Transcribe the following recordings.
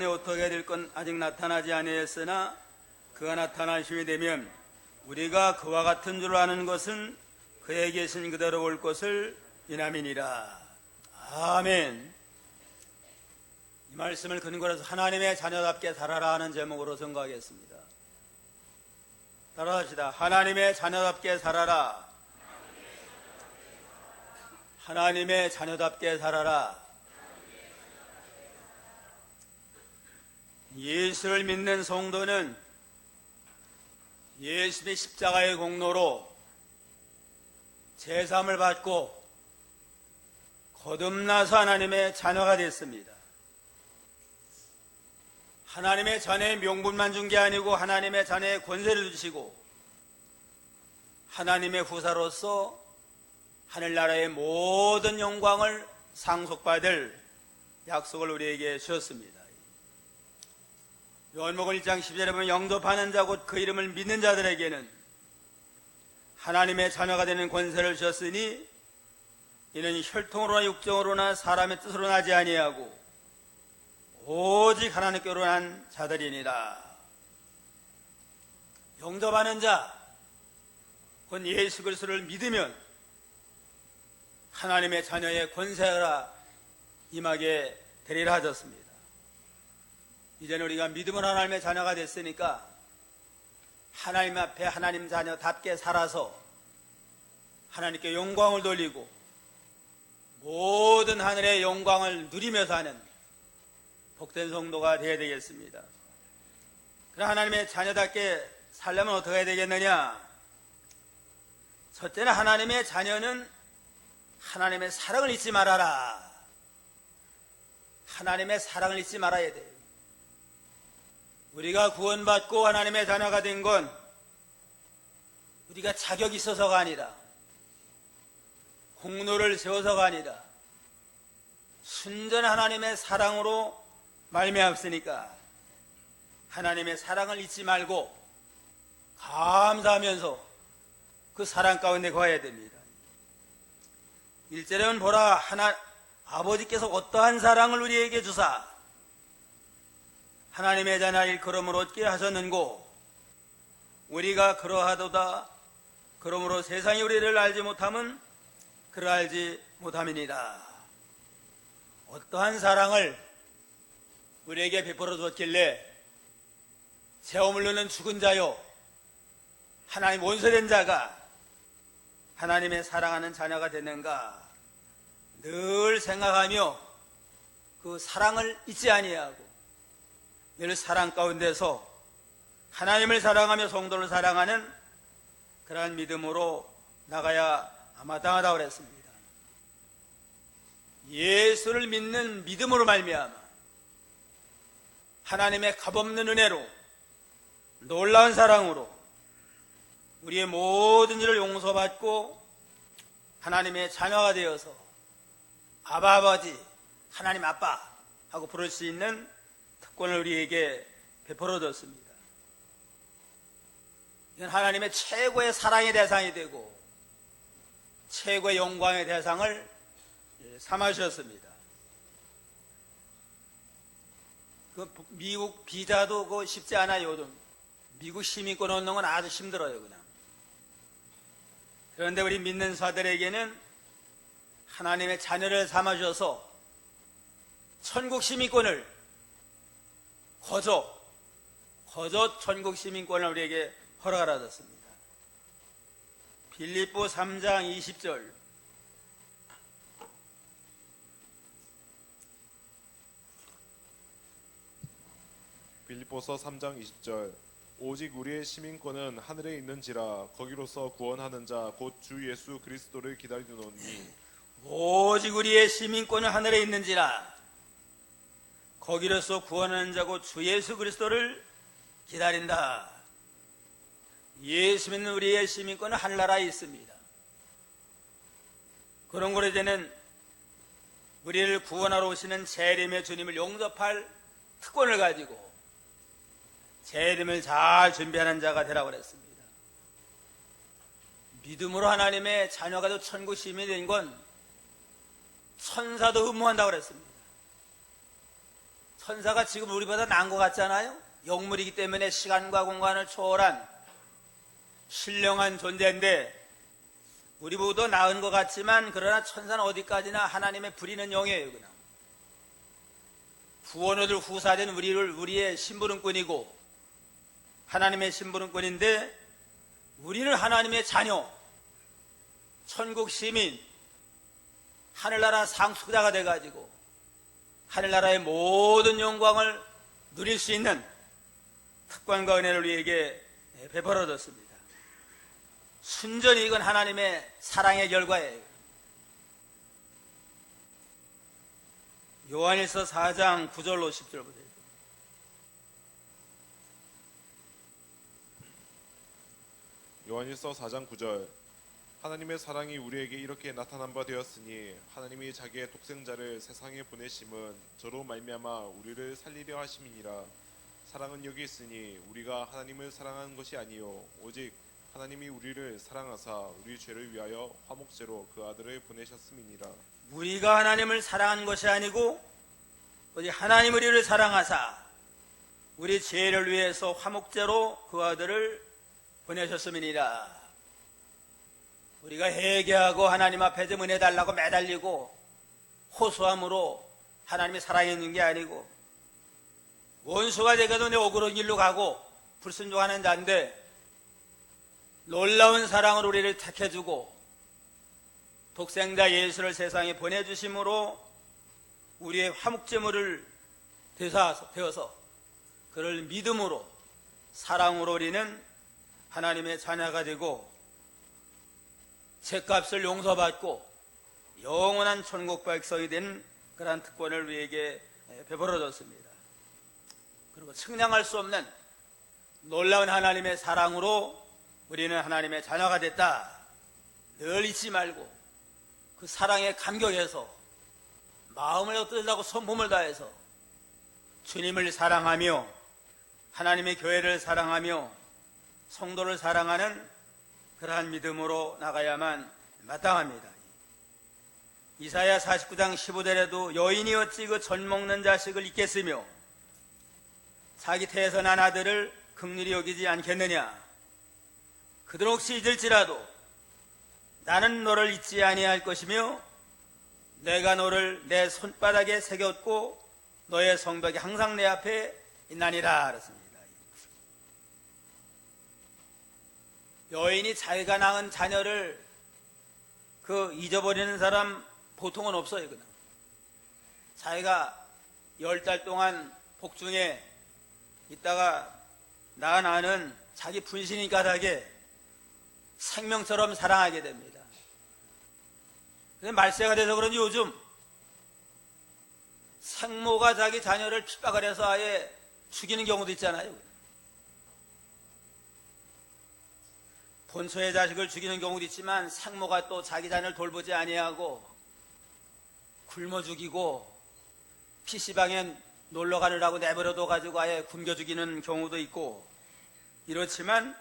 가운데 어떻게 될 건 아직 나타나지 아니했으나 그가 나타난 시이 되면 우리가 그와 같은 줄 아는 것은 그에 계신 그대로 올 것을 이남이니라. 아멘. 이 말씀을 근거로 해서 하나님의 자녀답게 살아라 하는 제목으로 선거하겠습니다. 따라합시다. 하나님의 자녀답게 살아라. 하나님의 자녀답게 살아라. 예수를 믿는 성도는 예수의 십자가의 공로로 제삼을 받고 거듭나서 하나님의 자녀가 됐습니다. 하나님의 자녀의 명분만 준 게 아니고 하나님의 자녀의 권세를 주시고 하나님의 후사로서 하늘나라의 모든 영광을 상속받을 약속을 우리에게 주셨습니다. 요한복음 1장 10절에 보면 영접하는 자 곧 그 이름을 믿는 자들에게는 하나님의 자녀가 되는 권세를 주셨으니 이는 혈통으로나 육정으로나 사람의 뜻으로 나지 아니하고 오직 하나님께로 난 자들이니라. 영접하는 자, 곧 예수 그리스도를 믿으면 하나님의 자녀의 권세가 임하게 되리라 하셨습니다. 이제는 우리가 믿음으로 하나님의 자녀가 됐으니까 하나님 앞에 하나님 자녀답게 살아서 하나님께 영광을 돌리고 모든 하늘의 영광을 누리며 사는 복된 성도가 되어야 되겠습니다. 그럼 하나님의 자녀답게 살려면 어떻게 해야 되겠느냐? 첫째는 하나님의 자녀는 하나님의 사랑을 잊지 말아라. 하나님의 사랑을 잊지 말아야 돼요. 우리가 구원받고 하나님의 자녀가 된 건 우리가 자격이 있어서가 아니라 공로를 세워서가 아니라 순전한 하나님의 사랑으로 말미암았으니까 하나님의 사랑을 잊지 말고 감사하면서 그 사랑 가운데 거해야 됩니다. 1절에는 보라 아버지께서 어떠한 사랑을 우리에게 주사 하나님의 자녀 일컬음을 얻게 하셨는고 우리가 그러하도다. 그러므로 세상이 우리를 알지 못함은 그를 알지 못함이니라. 어떠한 사랑을 우리에게 베풀어 주었길래 죄업을 누는 죽은 자요 하나님 원수된 자가 하나님의 사랑하는 자녀가 됐는가 늘 생각하며 그 사랑을 잊지 아니하고 늘 사랑 가운데서 하나님을 사랑하며 성도를 사랑하는 그러한 믿음으로 나가야 마땅하다고 그랬습니다. 예수를 믿는 믿음으로 말미암아 하나님의 값없는 은혜로 놀라운 사랑으로 우리의 모든 일을 용서받고 하나님의 자녀가 되어서 아바 아버지 하나님 아빠 하고 부를 수 있는 특권을 우리에게 베풀어 줬습니다. 이건 하나님의 최고의 사랑의 대상이 되고 최고의 영광의 대상을 삼아주셨습니다. 그 미국 비자도 그거 쉽지 않아요. 미국 시민권 얻는 건 아주 힘들어요. 그냥. 그런데 우리 믿는 자들에게는 하나님의 자녀를 삼아주셔서 천국 시민권을 거저 천국 시민권을 우리에게 허락하라 줬습니다. 빌립보 3장 20절 빌립보서 3장 20절 오직 우리의 시민권은 하늘에 있는지라 거기로서 구원하는 자 곧 주 예수 그리스도를 기다리노니 오직 우리의 시민권은 하늘에 있는지라 거기로서 구원하는 자 곧 주 예수 그리스도를 기다린다. 예수 믿는 우리의 시민권은 하늘나라에 있습니다. 그런 거로 이제는 우리를 구원하러 오시는 재림의 주님을 용접할 특권을 가지고 재림을 잘 준비하는 자가 되라고 그랬습니다. 믿음으로 하나님의 자녀가 되어 천국 시민이 된 건 천사도 흠모한다고 그랬습니다. 천사가 지금 우리보다 나은 것 같잖아요. 영물이기 때문에 시간과 공간을 초월한 신령한 존재인데 우리보다 나은 것 같지만 그러나 천사는 어디까지나 하나님의 부리는 영이에요. 그냥 구원을 후사된 우리의 심부름꾼이고 하나님의 심부름꾼인데 우리는 하나님의 자녀, 천국 시민, 하늘나라 상속자가 돼가지고 하늘나라의 모든 영광을 누릴 수 있는 특권과 은혜를 우리에게 베풀어줬습니다. 순전히 이건 하나님의 사랑의 결과예요. 요한일서 4장 9절로 10절 보세요. 요한일서 4장 9절 하나님의 사랑이 우리에게 이렇게 나타난 바 되었으니 하나님이 자기의 독생자를 세상에 보내심은 저로 말미암아 우리를 살리려 하심이니라. 사랑은 여기 있으니 우리가 하나님을 사랑한 것이 아니요 오직 하나님이 우리를 사랑하사 우리 죄를 위하여 화목제로 그 아들을 보내셨음이니라. 우리가 하나님을 사랑한 것이 아니고 오직 하나님 우리를 사랑하사 우리 죄를 위해서 화목제로 그 아들을 보내셨음이니라. 우리가 회개하고 하나님 앞에 좀 은혜 달라고 매달리고 호소함으로 하나님이 사랑했는 게 아니고 원수가 되게도 내 억울한 길로 가고 불순종하는 자인데 놀라운 사랑으로 우리를 택해주고 독생자 예수를 세상에 보내주심으로 우리의 화목제물을 되어서 그를 믿음으로 사랑으로 우리는 하나님의 자녀가 되고 죄값을 용서받고 영원한 천국 백성이 된 그러한 특권을 우리에게 베풀어줬습니다. 그리고 측량할 수 없는 놀라운 하나님의 사랑으로 우리는 하나님의 자녀가 됐다. 늘 잊지 말고 그 사랑에 감격해서 마음을 얻으려고 손몸을 다해서 주님을 사랑하며 하나님의 교회를 사랑하며 성도를 사랑하는 그러한 믿음으로 나가야만 마땅합니다. 이사야 49장 15절에도 여인이 어찌 그 젖 먹는 자식을 잊겠으며 자기 태에서 난 아들을 긍휼히 여기지 않겠느냐. 그들 혹시 잊을지라도 나는 너를 잊지 아니할 것이며 내가 너를 내 손바닥에 새겼고 너의 성벽이 항상 내 앞에 있나니라 그랬습니다. 여인이 자기가 낳은 자녀를 잊어버리는 사람 보통은 없어요. 그냥 자기가 10달 동안 복중에 있다가 낳은 아는 자기 분신이 가닥에 생명처럼 사랑하게 됩니다. 근데 말세가 돼서 그런지 요즘 생모가 자기 자녀를 핍박을 해서 아예 죽이는 경우도 있잖아요. 본처의 자식을 죽이는 경우도 있지만 생모가 또 자기 자녀를 돌보지 아니하고 굶어 죽이고 PC방에 놀러 가느라고 내버려둬 가지고 아예 굶겨 죽이는 경우도 있고 이렇지만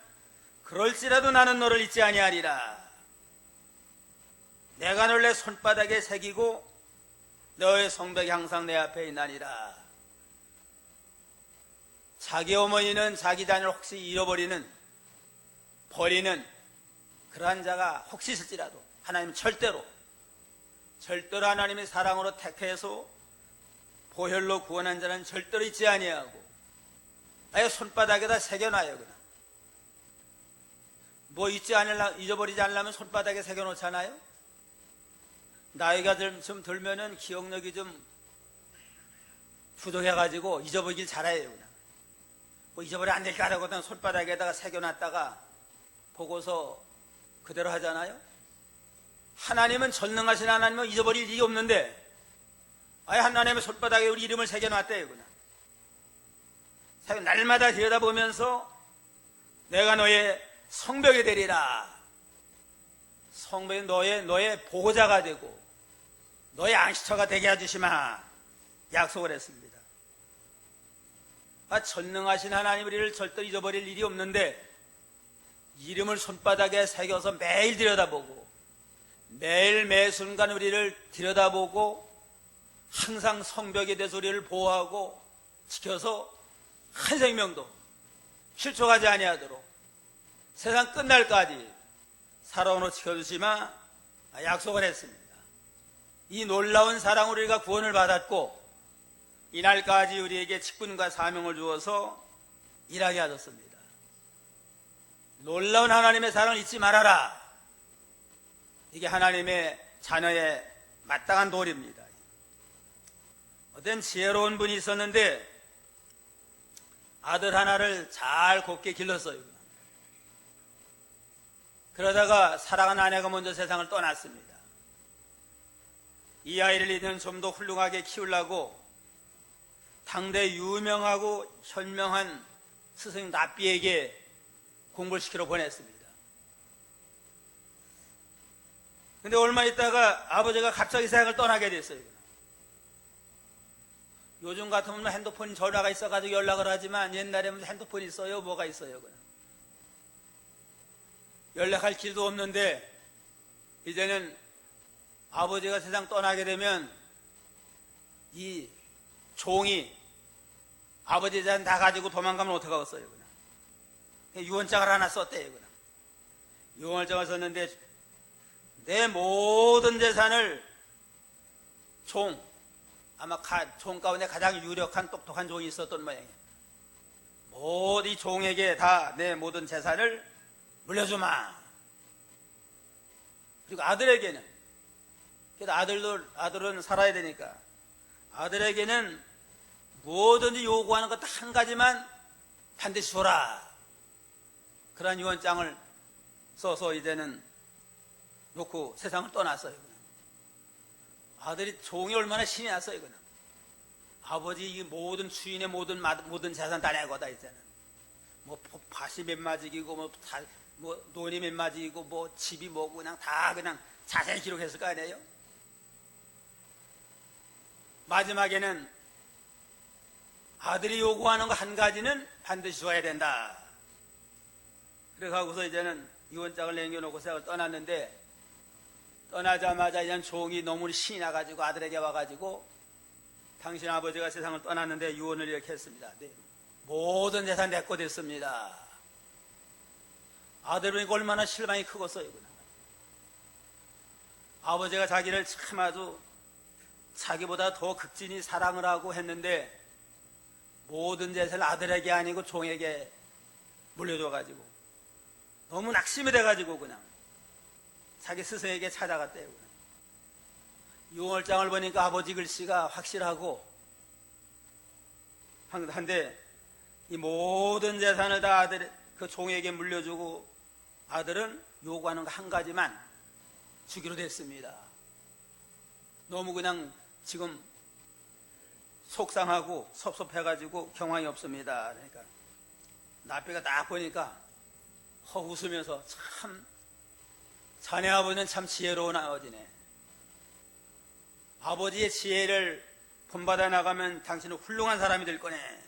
그럴지라도 나는 너를 잊지 아니하리라. 내가 너를 내 손바닥에 새기고 너의 성벽이 항상 내 앞에 있나니라. 자기 어머니는 자기 자녀를 혹시 잃어버리는 버리는 그러한 자가 혹시 있을지라도 하나님은 절대로 하나님의 사랑으로 택해서 보혈로 구원한 자는 절대로 잊지 아니하고 아예 손바닥에다 새겨놔요. 그냥 뭐 잊어버리지 않으려면 손바닥에 새겨놓잖아요. 나이가 좀 들면은 기억력이 좀 부족해가지고 잊어버리길 잘해요. 그냥 뭐 잊어버리면 안 될까 하고 손바닥에다가 새겨놨다가 보고서 그대로 하잖아요. 하나님은 전능하신 하나님은 잊어버릴 일이 없는데 아예 하나님의 손바닥에 우리 이름을 새겨놨대요. 그냥 날마다 들여다보면서 내가 너의 성벽이 되리라. 성벽이 너의 보호자가 되고 너의 안식처가 되게 해주시마 약속을 했습니다. 전능하신 하나님 우리를 절대 잊어버릴 일이 없는데 이름을 손바닥에 새겨서 매일 들여다보고 매일 매 순간 우리를 들여다보고 항상 성벽에 대해서 우리를 보호하고 지켜서 한 생명도 실족하지 아니하도록 세상 끝날까지 살아오노 지켜주시마 약속을 했습니다. 이 놀라운 사랑으로 우리가 구원을 받았고 이날까지 우리에게 직분과 사명을 주어서 일하게 하셨습니다. 놀라운 하나님의 사랑을 잊지 말아라. 이게 하나님의 자녀의 마땅한 도리입니다. 어떤 지혜로운 분이 있었는데 아들 하나를 잘 곱게 길렀어요. 그러다가 사랑하는 아내가 먼저 세상을 떠났습니다. 이 아이를 이제는 좀 더 훌륭하게 키우려고 당대 유명하고 현명한 스승 납비에게 공부를 시키러 보냈습니다. 근데 얼마 있다가 아버지가 갑자기 세상을 떠나게 됐어요. 요즘 같으면 핸드폰 전화가 있어가지고 연락을 하지만 옛날에는 핸드폰이 있어요? 뭐가 있어요? 연락할 길도 없는데 이제는 아버지가 세상 떠나게 되면 이 종이 아버지 재산 다 가지고 도망가면 어떡하겠어요? 유언장을 하나 썼대요. 유언장을 썼는데 내 모든 재산을 아마 종 가운데 가장 유력한 똑똑한 종이 있었던 모양이에요. 모든 종에게 다 내 모든 재산을 물려주마. 그리고 아들에게는, 그래도 아들은 살아야 되니까 아들에게는 뭐든지 요구하는 것 한 가지만 반드시 줘라. 그런 유언장을 써서 이제는 놓고 세상을 떠났어요. 아들이 종이 얼마나 신이 났어요. 아버지 이 모든 주인의 모든 재산 다 내 거다. 이제는 뭐 밭이 몇 마지기고 뭐 논이 몇 마지이고 뭐 집이 뭐고 그냥 다 그냥 자세히 기록했을 거 아니에요. 마지막에는 아들이 요구하는 거 한 가지는 반드시 줘야 된다. 그래서 하고서 이제는 유언장을 남겨놓고 세상을 떠났는데 떠나자마자 이제는 종이 너무 신이 나가지고 아들에게 와가지고 당신 아버지가 세상을 떠났는데 유언을 이렇게 했습니다. 네, 모든 재산 내 거 됐습니다. 아들은 얼마나 실망이 크겠어요. 아버지가 자기를 참 아주 자기보다 더 극진히 사랑을 하고 했는데 모든 재산을 아들에게 아니고 종에게 물려줘가지고 너무 낙심이 돼가지고 그냥 자기 스승에게 찾아갔대요. 유언장을 보니까 아버지 글씨가 확실하고 한데 이 모든 재산을 다 아들 그 종에게 물려주고 아들은 요구하는 거 한 가지만 주기로 됐습니다. 너무 그냥 지금 속상하고 섭섭해가지고 경황이 없습니다. 그러니까 나비가 딱 보니까 웃으면서 참 자네 아버지는 참 지혜로운 아버지네. 아버지의 지혜를 본받아 나가면 당신은 훌륭한 사람이 될 거네.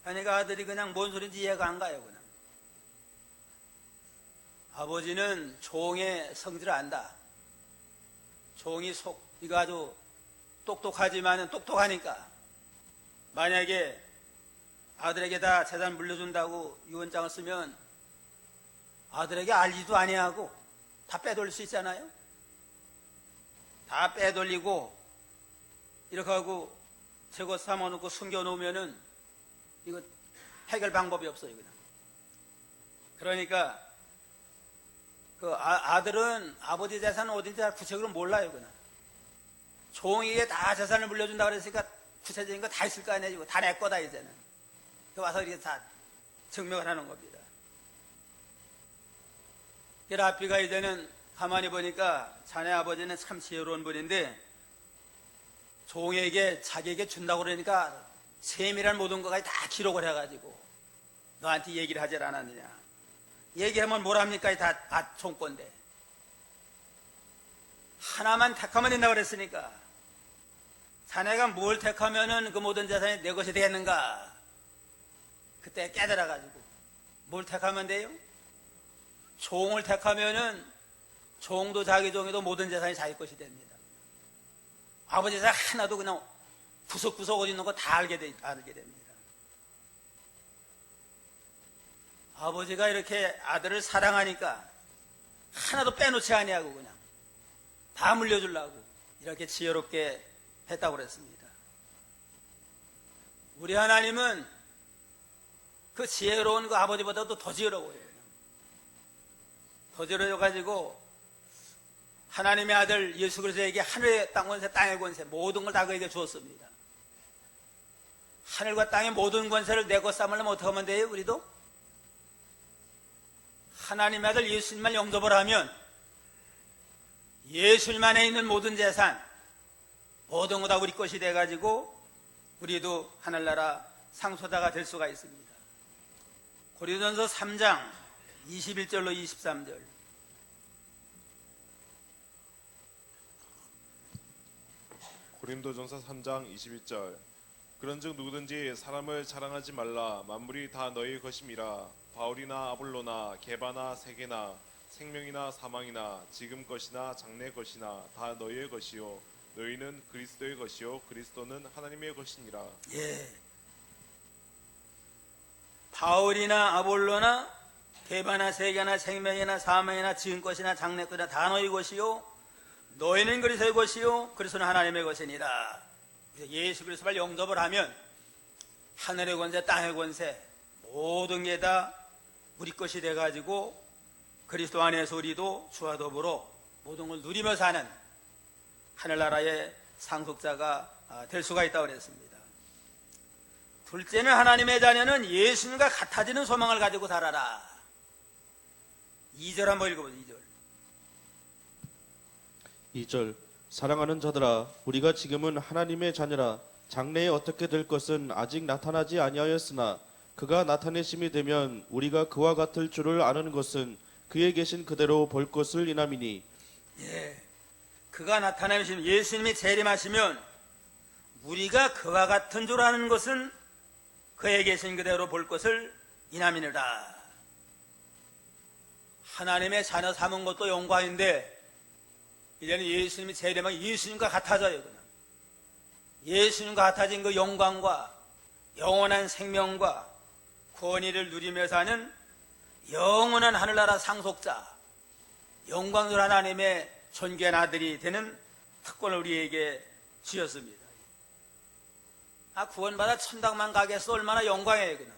그러니까 아들이 그냥 뭔 소리인지 이해가 안 가요. 그냥 아버지는 종의 성질을 안다. 종이 이거 아주 똑똑하지만은 똑똑하니까 만약에 아들에게 다 재산 물려준다고 유언장을 쓰면 아들에게 알지도 아니하고 다 빼돌릴 수 있잖아요. 다 빼돌리고 이렇게 하고 제거 삼아놓고 숨겨놓으면은 이거 해결 방법이 없어요. 그냥. 그러니까 그 아들은 아버지 재산은 어딘지 구체적으로 몰라요. 그냥. 종에게 다 재산을 물려준다 그랬으니까 구체적인 거 다 있을 거 아니에요. 다 내 거다 이제는. 와서 이렇게 다 증명을 하는 겁니다. 라피가 이제는 가만히 보니까 자네 아버지는 참 지혜로운 분인데 종에게 자기에게 준다고 그러니까 세밀한 모든 것까지 다 기록을 해가지고 너한테 얘기를 하질 않았느냐. 얘기하면 뭘 합니까? 다 종건데. 하나만 택하면 된다고 그랬으니까 자네가 뭘 택하면은 그 모든 재산이 내 것이 되겠는가? 그때 깨달아가지고 뭘 택하면 돼요? 종을 택하면은 종도 자기 종이도 모든 재산이 자기 것이 됩니다. 아버지 재산 하나도 그냥 구석구석 어디 있는 거 다 알게 됩니다. 아버지가 이렇게 아들을 사랑하니까 하나도 빼놓지 아니하고 그냥 다 물려주려고 이렇게 지혜롭게 했다고 그랬습니다. 우리 하나님은 그 지혜로운 그 아버지보다도 더 지혜로워요. 더 지혜로워가지고 하나님의 아들 예수 그리스도에게 하늘의 권세, 땅의 권세 모든 걸 다 그에게 주었습니다. 하늘과 땅의 모든 권세를 내 것 삼으려면 어떻게 하면 돼요? 우리도 하나님의 아들 예수님만 영접을 하면 예수님 안에 있는 모든 재산 모든 거 다 우리 것이 돼가지고 우리도 하늘나라 상소자가 될 수가 있습니다. 고린도전서 3장 21절로 23절. 고린도전서 3장 21절. 그런즉 누구든지 사람을 자랑하지 말라. 만물이 다 너희 것임이라. 바울이나 아볼로나 게바나 세게나 생명이나 사망이나 지금 것이나 장래 것이나 다 너희의 것이요 너희는 그리스도의 것이요 그리스도는 하나님의 것이니라. 예. 바울이나 아볼로나 게바나 세게나 생명이나 사망이나 지금 것이나 장래 것이나 다 너희 것이요 너희는 그리스도의 것이요 그리스도는 하나님의 것이니라. 예수 그리스도를 영접을 하면 하늘의 권세 땅의 권세 모든 게 다 우리 것이 돼가지고 그리스도 안에서 우리도 주와 더불어 모든 걸 누리며 사는 하늘나라의 상속자가 될 수가 있다고 그랬습니다. 둘째는 하나님의 자녀는 예수님과 같아지는 소망을 가지고 살아라. 2절 한번 읽어보세요. 2절. 사랑하는 자들아, 우리가 지금은 하나님의 자녀라. 장래에 어떻게 될 것은 아직 나타나지 아니하였으나 그가 나타내심이 되면 우리가 그와 같을 줄을 아는 것은 그에 계신 그대로 볼 것을 인함이니. 예, 그가 나타내시면 예수님이 재림하시면 우리가 그와 같은 줄 아는 것은 그에 계신 그대로 볼 것을 인함이니라. 하나님의 자녀 삼은 것도 영광인데 이제는 예수님이 재림하면 예수님과 같아져요. 그냥. 예수님과 같아진 그 영광과 영원한 생명과 권위를 누리며 사는 영원한 하늘나라 상속자, 영광스러운 하나님의 존귀한 아들이 되는 특권을 우리에게 주셨습니다. 구원받아 천당만 가겠어 얼마나 영광이에요. 그냥.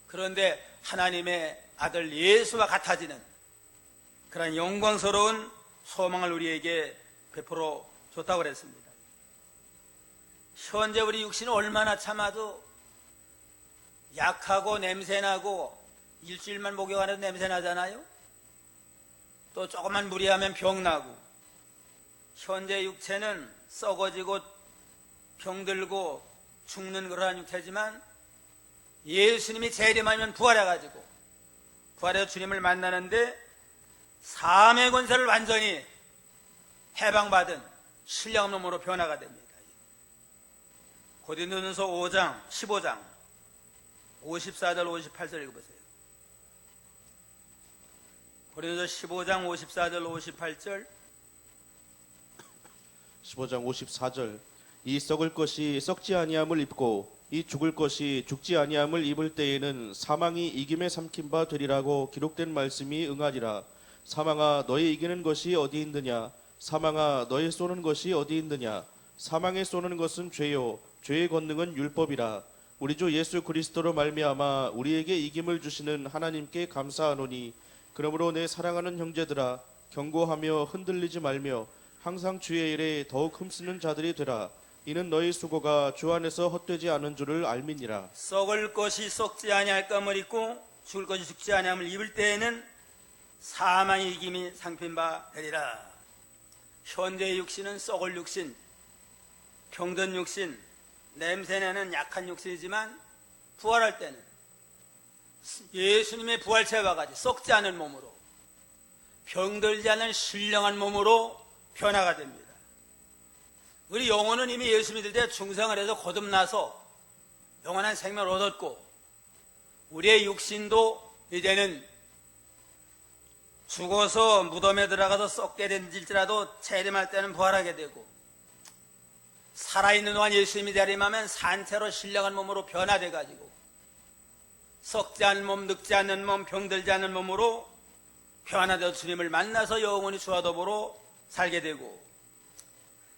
그런데 하나님의 아들 예수와 같아지는 그런 영광스러운 소망을 우리에게 베풀어 줬다고 그랬습니다. 현재 우리 육신은 얼마나 참아도 약하고 냄새나고 일주일만 목욕하는 냄새나잖아요. 또 조금만 무리하면 병나고 현재 육체는 썩어지고 병들고 죽는 그러한 육체지만 예수님이 재림하면 부활해가지고 부활해서 주님을 만나는데 삶의 권세를 완전히 해방받은 신령한 놈으로 변화가 됩니다. 고린도전서 5장 15장 54절 58절 읽어보세요. 고린도전서 15장 54절 58절 15장 54절. 이 썩을 것이 썩지 아니함을 입고 이 죽을 것이 죽지 아니함을 입을 때에는 사망이 이김에 삼킨 바 되리라고 기록된 말씀이 응하리라. 사망아 너의 이기는 것이 어디 있느냐? 사망아 너의 쏘는 것이 어디 있느냐? 사망에 쏘는 것은 죄요 죄의 권능은 율법이라. 우리 주 예수 그리스도로 말미암아 우리에게 이김을 주시는 하나님께 감사하노니 그러므로 내 사랑하는 형제들아 경고하며 흔들리지 말며 항상 주의 일에 더욱 힘쓰는 자들이 되라. 이는 너희 수고가 주 안에서 헛되지 않은 줄을 알미니라. 썩을 것이 썩지 아니할 것을 입고 죽을 것이 죽지 아니함을 입을 때에는 사망의 이김이 상핀 바 되리라. 현재의 육신은 썩을 육신, 병든 육신, 냄새나는 약한 육신이지만 부활할 때는 예수님의 부활체와 같이 썩지 않은 몸으로 병들지 않은 신령한 몸으로 변화가 됩니다. 우리 영혼은 이미 예수 믿을 때 중생을 해서 거듭나서 영원한 생명을 얻었고 우리의 육신도 이제는 죽어서 무덤에 들어가서 썩게 된일지라도 재림할 때는 부활하게 되고 살아있는 동안 예수님이 자림하면 산채로 신령한 몸으로 변화돼가지고 썩지 않는 몸, 늙지 않는 몸, 병들지 않는 몸으로 변화되어 주님을 만나서 영원히 주와 더불어 살게 되고,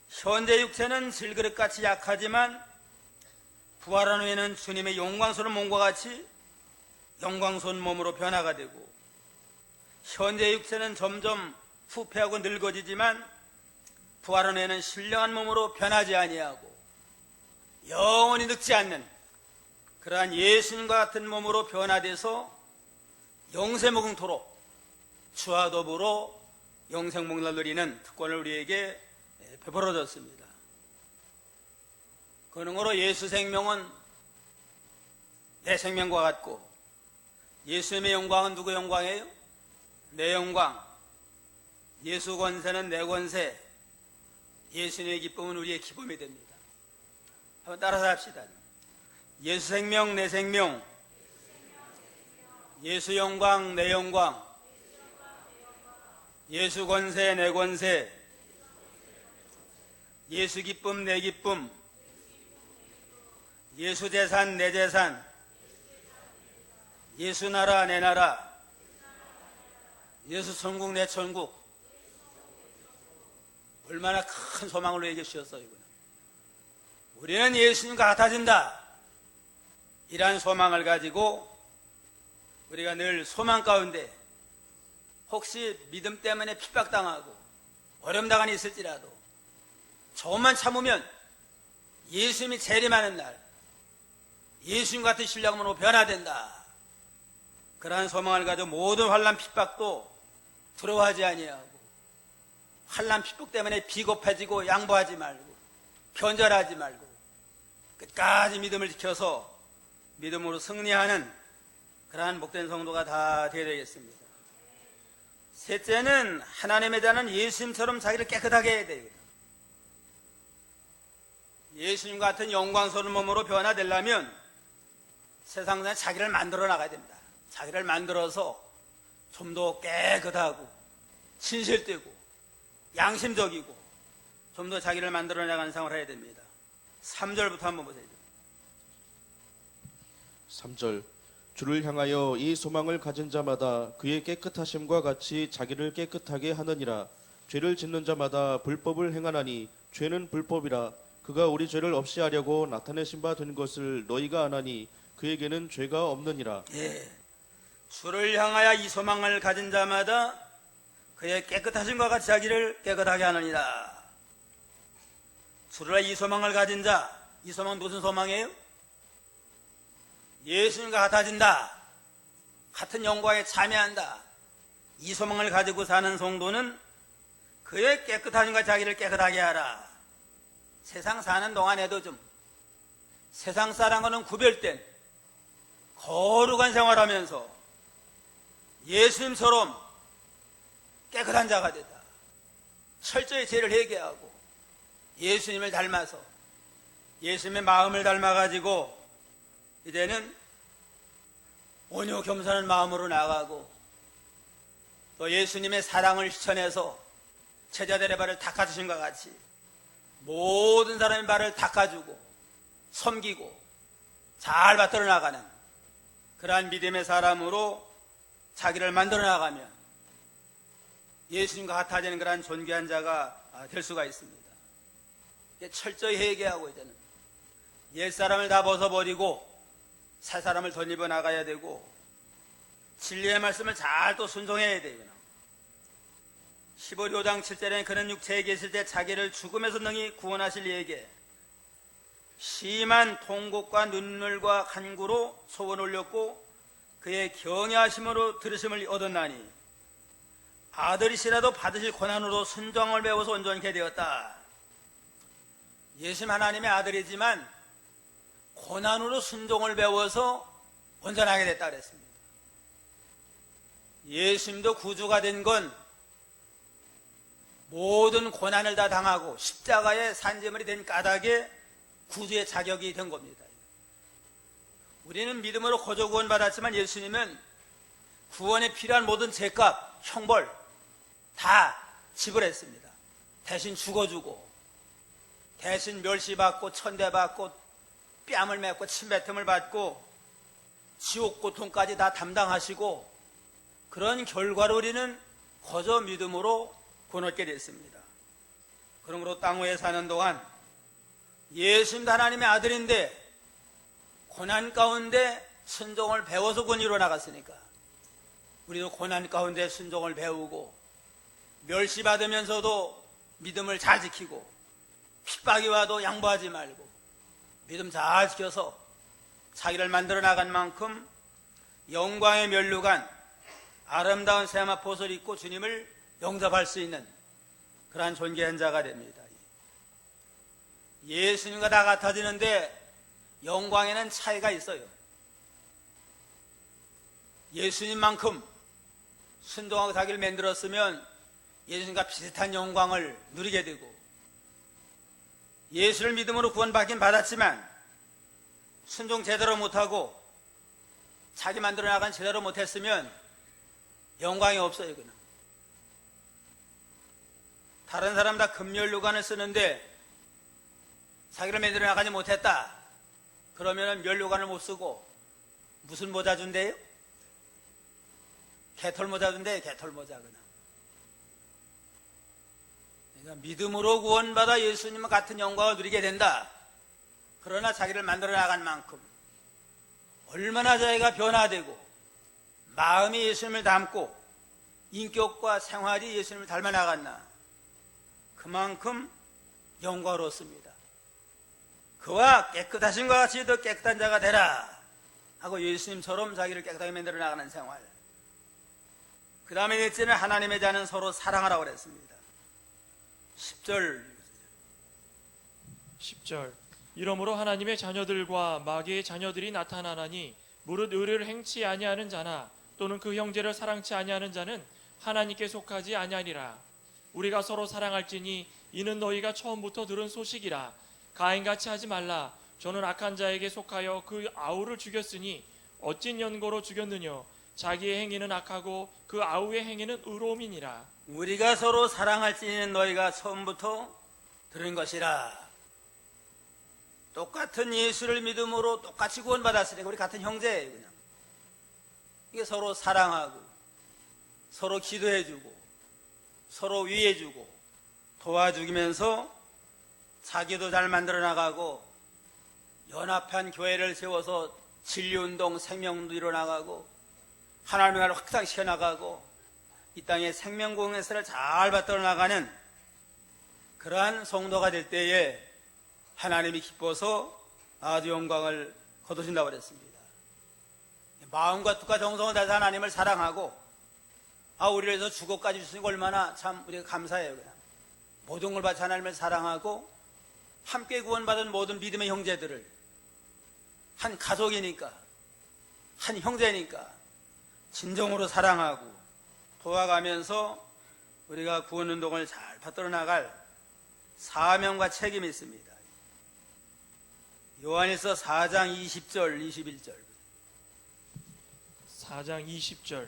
현재 육체는 질그릇같이 약하지만 부활한 후에는 주님의 영광스러운 몸과 같이 영광스러운 몸으로 변화가 되고, 현재 육체는 점점 후패하고 늙어지지만 부활한 후에는 신령한 몸으로 변하지 아니하고 영원히 늙지 않는 그러한 예수님과 같은 몸으로 변화돼서 영생무궁토록 주와 더불어 영생복락을 누리는 특권을 우리에게 베풀어졌습니다. 그러므로 예수 생명은 내 생명과 같고, 예수님의 영광은 누구의 영광이에요? 내 영광. 예수 권세는 내 권세. 예수님의 기쁨은 우리의 기쁨이 됩니다. 한번 따라서 합시다. 예수 생명 내 생명, 예수 영광 내 영광, 예수 권세 내 권세, 예수 기쁨 내 기쁨, 예수 재산 내 재산, 예수 나라 내 나라, 예수 천국 내 천국. 얼마나 큰 소망을 우리에게 주셨어요. 우리는 예수님과 같아진다, 이러한 소망을 가지고 우리가 늘 소망 가운데 혹시 믿음 때문에 핍박당하고 어려움당한 있을지라도 조금만 참으면 예수님이 재림하는 날 예수님 같은 신령으로 변화된다, 그러한 소망을 가지고 모든 환난 핍박도 두려워하지 아니하고, 환난 핍박 때문에 비겁해지고 양보하지 말고 변절하지 말고 끝까지 믿음을 지켜서 믿음으로 승리하는 그러한 복된 성도가 다 되어야 되겠습니다. 셋째는 하나님에 대한 예수님처럼 자기를 깨끗하게 해야 돼요. 예수님 같은 영광스러운 몸으로 변화되려면 세상에 자기를 만들어 나가야 됩니다. 자기를 만들어서 좀 더 깨끗하고 신실되고 양심적이고 좀 더 자기를 만들어 나가는 생활을 해야 됩니다. 3절부터 한번 보세요. 3절. 주를 향하여 이 소망을 가진 자마다 그의 깨끗하심과 같이 자기를 깨끗하게 하느니라. 죄를 짓는 자마다 불법을 행하나니 죄는 불법이라. 그가 우리 죄를 없이 하려고 나타내신 바 된 것을 너희가 아나니 그에게는 죄가 없느니라. 예, 주를 향하여 이 소망을 가진 자마다 그의 깨끗하심과 같이 자기를 깨끗하게 하느니라. 주를 이 소망을 가진 자, 이 소망은 무슨 소망이에요? 예수님과 같아진다, 같은 영광에 참여한다, 이 소망을 가지고 사는 성도는 그의 깨끗하심과 자기를 깨끗하게 하라. 세상 사는 동안에도 좀 세상 사람과는 구별된 거룩한 생활하면서 예수님처럼 깨끗한 자가 되다, 철저히 죄를 회개하고 예수님을 닮아서 예수님의 마음을 닮아가지고 이제는 온유 겸손한 마음으로 나가고 또 예수님의 사랑을 실천해서 제자들의 발을 닦아주신 것 같이 모든 사람의 발을 닦아주고 섬기고 잘 받들어 나가는 그러한 믿음의 사람으로 자기를 만들어 나가면 예수님과 같아지는 그러한 존귀한 자가 될 수가 있습니다. 철저히 회개하고 이제는 옛사람을 다 벗어버리고 새 사람을 덧입어 나가야 되고 진리의 말씀을 잘 또 순종해야 돼요. 15장 7절에는 그는 육체에 계실 때 자기를 죽음에서 능히 구원하실 이에게 심한 통곡과 눈물과 간구로 소원 올렸고 그의 경외하심으로 들으심을 얻었나니 아들이시라도 받으실 고난으로 순종을 배워서 온전케 되었다. 예수님 하나님의 아들이지만 고난으로 순종을 배워서 온전하게 됐다 그랬습니다. 예수님도 구주가 된 건 모든 고난을 다 당하고 십자가의 산재물이 된 까닭에 구주의 자격이 된 겁니다. 우리는 믿음으로 거저 구원 받았지만 예수님은 구원에 필요한 모든 죄값, 형벌 다 지불했습니다. 대신 죽어주고 대신 멸시받고 천대받고 뺨을 맺고 침뱉음을 받고 지옥 고통까지 다 담당하시고 그런 결과로 우리는 거저 믿음으로 구원 얻게 됐습니다. 그러므로 땅 위에 사는 동안 예수님도 하나님의 아들인데 고난 가운데 순종을 배워서 구원 이루어 나갔으니까 우리도 고난 가운데 순종을 배우고 멸시받으면서도 믿음을 잘 지키고 핍박이 와도 양보하지 말고 믿음 잘 지켜서 자기를 만들어 나간 만큼 영광의 면류관 아름다운 세마포옷을 입고 주님을 영접할 수 있는 그러한 존귀한 자가 됩니다. 예수님과 다 같아지는데 영광에는 차이가 있어요. 예수님만큼 순종하고 자기를 만들었으면 예수님과 비슷한 영광을 누리게 되고 예수를 믿음으로 구원받긴 받았지만 순종 제대로 못하고 자기 만들어 나간 제대로 못했으면 영광이 없어요. 그냥 다른 사람 다 금면류관을 쓰는데 자기를 만들어 나가지 못했다 그러면 면류관을 못 쓰고 무슨 모자 준대요? 개털 모자 준대요. 개털 모자 그냥. 그러니까 믿음으로 구원받아 예수님과 같은 영광을 누리게 된다. 그러나 자기를 만들어 나간 만큼 얼마나 자기가 변화되고 마음이 예수님을 닮고 인격과 생활이 예수님을 닮아 나갔나 그만큼 영광으로습니다. 그와 깨끗하신 것 같이 더 깨끗한 자가 되라 하고 예수님처럼 자기를 깨끗하게 만들어 나가는 생활. 그 다음에 넷째는 하나님의 자는 서로 사랑하라고 그랬습니다. 10절 이러므로 하나님의 자녀들과 마귀의 자녀들이 나타나나니 무릇 의를 행치 아니하는 자나 또는 그 형제를 사랑치 아니하는 자는 하나님께 속하지 아니하리라. 우리가 서로 사랑할지니 이는 너희가 처음부터 들은 소식이라. 가인같이 하지 말라. 저는 악한 자에게 속하여 그 아우를 죽였으니 어찐 연고로 죽였느냐. 자기의 행위는 악하고 그 아우의 행위는 의로움이니라. 우리가 서로 사랑할지는 너희가 처음부터 들은 것이라. 똑같은 예수를 믿음으로 똑같이 구원받았으니까 우리 같은 형제예요. 그냥 이게 서로 사랑하고 서로 기도해주고 서로 위해주고 도와주면서 자기도 잘 만들어 나가고 연합한 교회를 세워서 진리운동 생명도 일어나가고 하나님의 나라를 확장시켜 나가고 이 땅에 생명공예사를 잘 받들어 나가는 그러한 성도가 될 때에 하나님이 기뻐서 아주 영광을 거두신다고 그랬습니다. 마음과 뜻과 정성을 다해서 하나님을 사랑하고 우리를 위해서 주고까지 주시니까 얼마나 참 우리가 감사해요. 그냥 모든 걸 바쳐 하나님을 사랑하고 함께 구원받은 모든 믿음의 형제들을 한 가족이니까 한 형제니까 진정으로 사랑하고 도와가면서 우리가 구원운동을 잘 받들어 나갈 사명과 책임이 있습니다. 요한일서 4장 20절 21절 4장 20절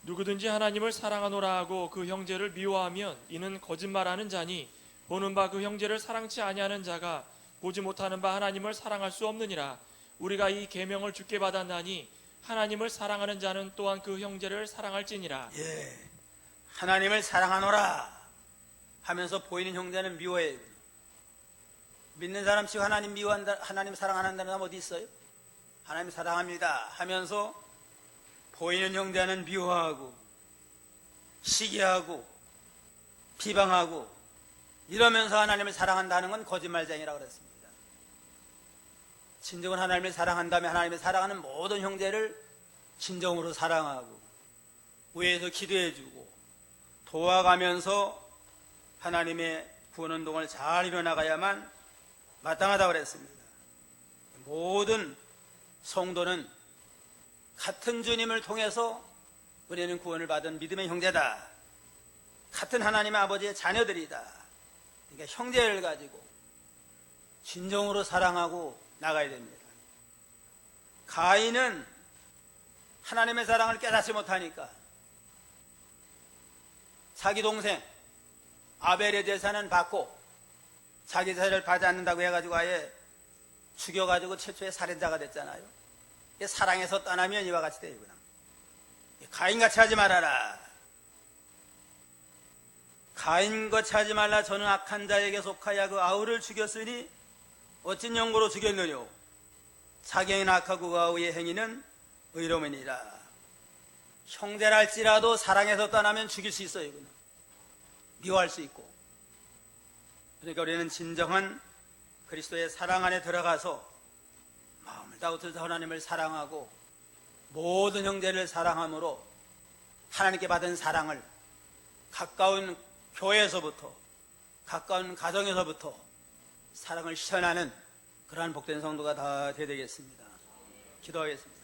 누구든지 하나님을 사랑하노라 하고 그 형제를 미워하면 이는 거짓말하는 자니 보는 바 그 형제를 사랑치 아니하는 자가 보지 못하는 바 하나님을 사랑할 수 없느니라. 우리가 이 계명을 주께 받았나니 하나님을 사랑하는 자는 또한 그 형제를 사랑할지니라. 하나님을 사랑하노라 하면서 보이는 형제는 미워해요. 믿는 사람 치고 하나님 미워한다, 하나님 사랑한다는 사람 어디 있어요? 하나님 사랑합니다 하면서 보이는 형제는 미워하고 시기하고 비방하고 이러면서 하나님을 사랑한다는 건 거짓말쟁이라고 그랬습니다. 진정은 하나님을 사랑한다면 하나님을 사랑하는 모든 형제를 진정으로 사랑하고 위에서 기도해주고 도와가면서 하나님의 구원운동을 잘 이뤄나가야만 마땅하다고 그랬습니다. 모든 성도는 같은 주님을 통해서 우리는 구원을 받은 믿음의 형제다. 같은 하나님의 아버지의 자녀들이다. 그러니까 형제를 가지고 진정으로 사랑하고 나가야 됩니다. 가인은 하나님의 사랑을 깨닫지 못하니까 자기 동생 아벨의 제사는 받고 자기 자를 받지 않는다고 해가지고 아예 죽여가지고 최초의 살인자가 됐잖아요. 사랑에서 떠나면 이와 같이 돼요. 가인같이 하지 말아라. 가인같이 하지 말라. 저는 악한 자에게 속하여 그 아우를 죽였으니 어찐 연고로 죽였느뇨. 자기 행위는 악하고 그 아우의 행위는 의로움이니라. 형제랄지라도 사랑에서 떠나면 죽일 수 있어요. 미워할 수 있고. 그러니까 우리는 진정한 그리스도의 사랑 안에 들어가서 마음을 다하여서 하나님을 사랑하고 모든 형제를 사랑함으로 하나님께 받은 사랑을 가까운 교회에서부터 가까운 가정에서부터 사랑을 실현하는 그러한 복된 성도가 다 되겠습니다. 기도하겠습니다.